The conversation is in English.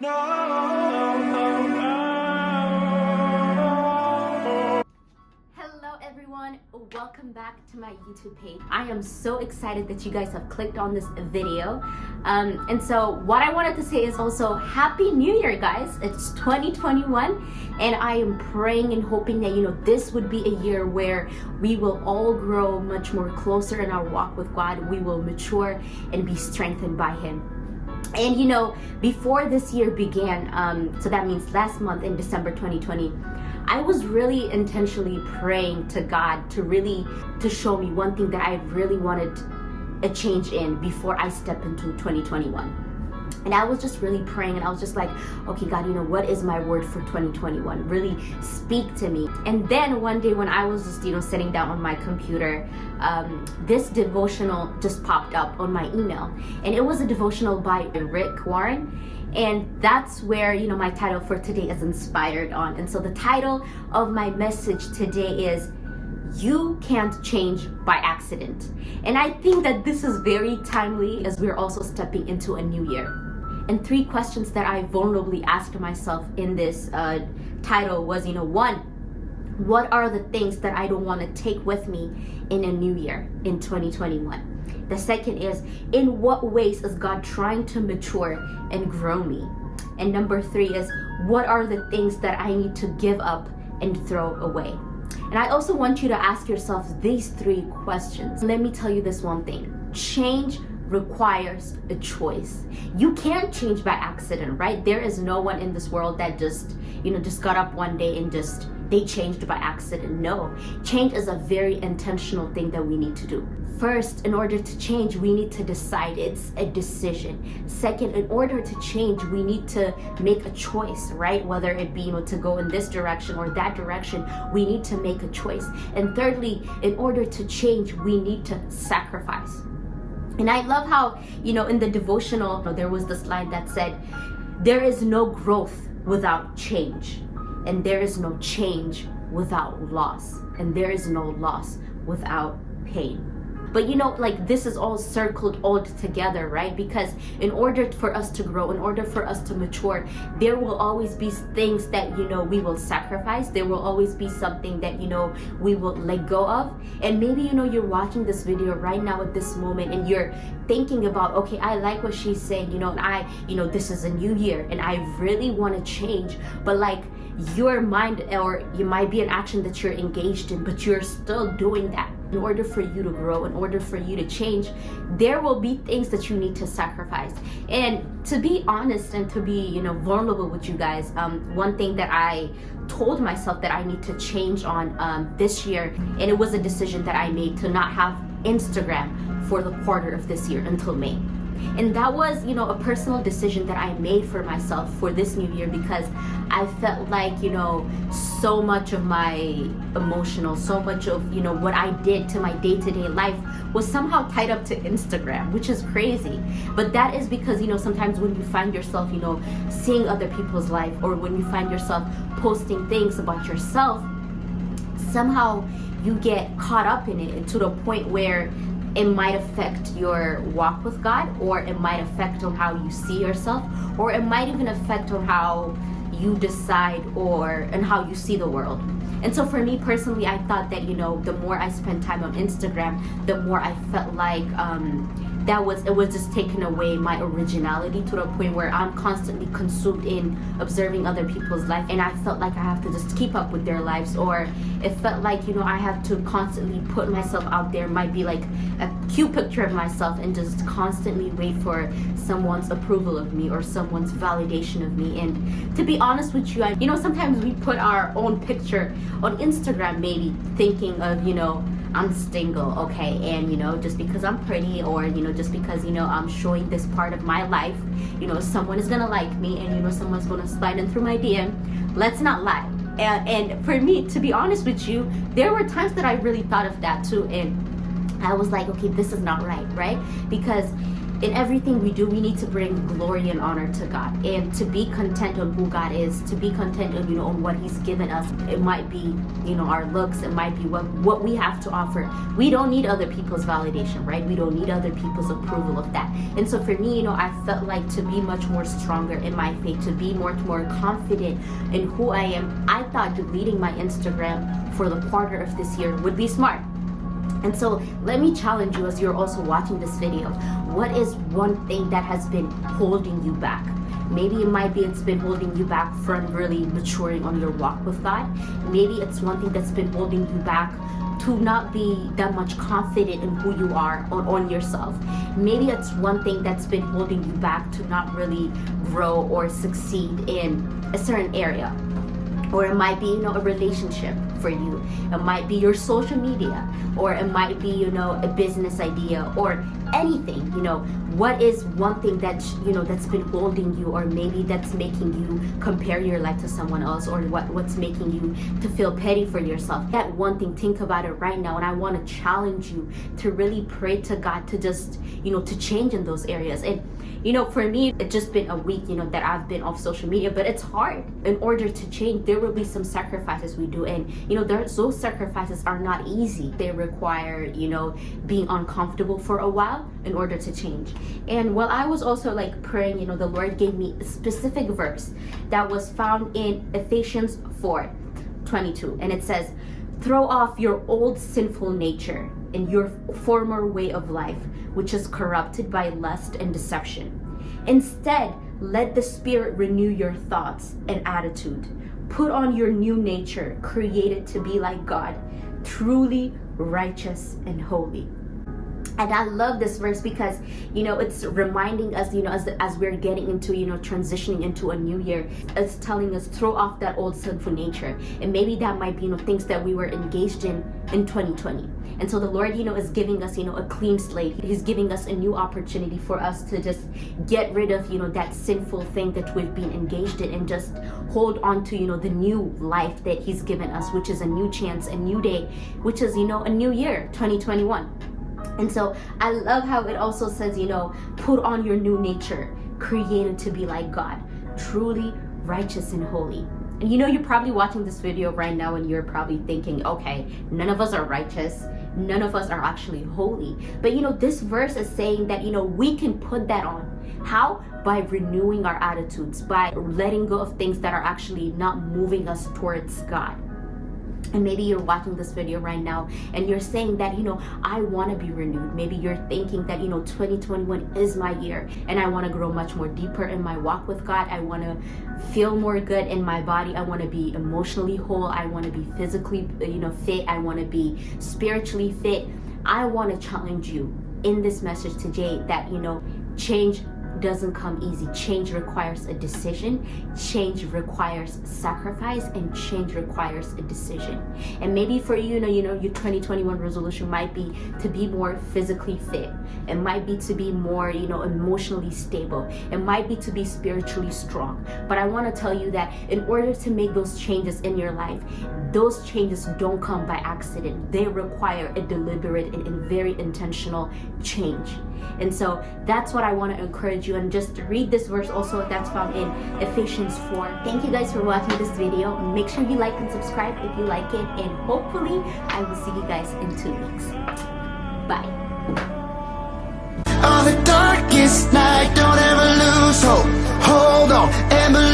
Hello everyone, welcome back to my YouTube page. I am so excited that you guys have clicked on this video. And so what I wanted to say is also Happy New Year, guys. It's 2021 and I am praying and hoping that this would be a year where we will all grow much more closer in our walk with God. We will mature and be strengthened by Him. And before this year began, so that means last month in December 2020, I was really intentionally praying to God to show me one thing that I really wanted a change in before I step into 2021. And I was just really praying, and I was just like, okay, God, what is my word for 2021? Really speak to me. And then one day when I was just, sitting down on my computer, this devotional just popped up on my email. And it was a devotional by Rick Warren. And that's where, my title for today is inspired on. And so the title of my message today is, You Can't Change by Accident. And I think that this is very timely as we're also stepping into a new year. And 3 questions that I vulnerably asked myself in this title was, 1, what are the things that I don't want to take with me in a new year in 2021? The second is, in what ways is God trying to mature and grow me? And number 3 is, what are the things that I need to give up and throw away? And I also want you to ask yourself these 3 questions. Let me tell you this one thing. Change requires a choice. You can't change by accident, right? There is no one in this world that just got up one day and they changed by accident. No, change is a very intentional thing that we need to do. First, in order to change, we need to decide. It's a decision. Second, in order to change, we need to make a choice, right? Whether it be to go in this direction or that direction, we need to make a choice. And thirdly, in order to change, we need to sacrifice. And I love how, in the devotional, there was this line that said, there is no growth without change, and there is no change without loss, and there is no loss without pain. But this is all circled all together, right? Because in order for us to grow, in order for us to mature, there will always be things that, we will sacrifice. There will always be something that, we will let go of. And maybe, you're watching this video right now at this moment and you're thinking about, okay, I like what she's saying, and this is a new year and I really want to change. But your mind, or you might be an action that you're engaged in, but you're still doing that. In order for you to grow, in order for you to change, there will be things that you need to sacrifice. And to be honest and to be, vulnerable with you guys, one thing that I told myself that I need to change on this year, and it was a decision that I made to not have Instagram for the quarter of this year until May. And that was, a personal decision that I made for myself for this new year, because I felt like, so much of my emotional, so much of, what I did to my day-to-day life was somehow tied up to Instagram, which is crazy. But that is because, sometimes when you find yourself, seeing other people's life, or when you find yourself posting things about yourself, somehow you get caught up in it, and to the point where it might affect your walk with God, or it might affect on how you see yourself, or it might even affect on how you decide and how you see the world. And so for me personally, I thought that, the more I spent time on Instagram, the more I felt like it was just taking away my originality, to the point where I'm constantly consumed in observing other people's life, and I felt like I have to just keep up with their lives, or it felt like I have to constantly put myself out there. Might be like a cute picture of myself, and just constantly wait for someone's approval of me or someone's validation of me. And to be honest with you, sometimes we put our own picture on Instagram, maybe thinking of I'm single, okay, and just because I'm pretty, or just because I'm showing this part of my life, someone is gonna like me, and someone's gonna slide in through my DM. Let's not lie. And for me, to be honest with you, there were times that I really thought of that too, and I was like, okay, this is not right? Because in everything we do, we need to bring glory and honor to God, and to be content on who God is, to be content on, on what He's given us. It might be, our looks, it might be what we have to offer. We don't need other people's validation, right? We don't need other people's approval of that. And so for me, I felt like to be much more stronger in my faith, to be much more confident in who I am, I thought deleting my Instagram for the quarter of this year would be smart. And so let me challenge you as you're also watching this video. What is one thing that has been holding you back? Maybe it might be it's been holding you back from really maturing on your walk with God. Maybe it's one thing that's been holding you back to not be that much confident in who you are on yourself. Maybe it's one thing that's been holding you back to not really grow or succeed in a certain area. Or it might be, a relationship for you. It might be your social media, or it might be, a business idea, or anything. What is one thing that, that's been holding you, or maybe that's making you compare your life to someone else, or what's making you to feel petty for yourself. That one thing, think about it right now, and I want to challenge you to really pray to God to just, to change in those areas. And for me, it's just been a week, that I've been off social media, but it's hard. In order to change, there will be some sacrifices we do. And, those sacrifices are not easy. They require, being uncomfortable for a while in order to change. And while I was also praying, the Lord gave me a specific verse that was found in Ephesians 4:22. And it says, "Throw off your old sinful nature and your former way of life, which is corrupted by lust and deception. Instead, let the Spirit renew your thoughts and attitude. Put on your new nature, created to be like God, truly righteous and holy." And I love this verse because, it's reminding us, as we're getting into, transitioning into a new year, it's telling us throw off that old sinful nature. And maybe that might be, things that we were engaged in 2020. And so the Lord, is giving us, a clean slate. He's giving us a new opportunity for us to just get rid of, that sinful thing that we've been engaged in, and just hold on to, the new life that He's given us, which is a new chance, a new day, which is, a new year, 2021. And so I love how it also says, put on your new nature, created to be like God, truly righteous and holy. And you're probably watching this video right now and you're probably thinking, okay, none of us are righteous. None of us are actually holy. But this verse is saying that, we can put that on. How? By renewing our attitudes, by letting go of things that are actually not moving us towards God. And maybe you're watching this video right now and you're saying that, I want to be renewed. Maybe you're thinking that, 2021 is my year and I want to grow much more deeper in my walk with God. I want to feel more good in my body. I want to be emotionally whole. I want to be physically, fit. I want to be spiritually fit. I want to challenge you in this message today that, change doesn't come easy. Change requires a decision. Change requires sacrifice, and change requires a decision. And maybe for you, your 2021 resolution might be to be more physically fit. It might be to be more, emotionally stable. It might be to be spiritually strong. But I want to tell you that in order to make those changes in your life, those changes don't come by accident. They require a deliberate and very intentional change. And so that's what I want to encourage you, and just read this verse also that's found in Ephesians 4. Thank you guys for watching this video. Make sure you like and subscribe if you like it, and hopefully I will see you guys in 2 weeks. Bye. On the darkest night, don't ever lose hope. Hold on and believe.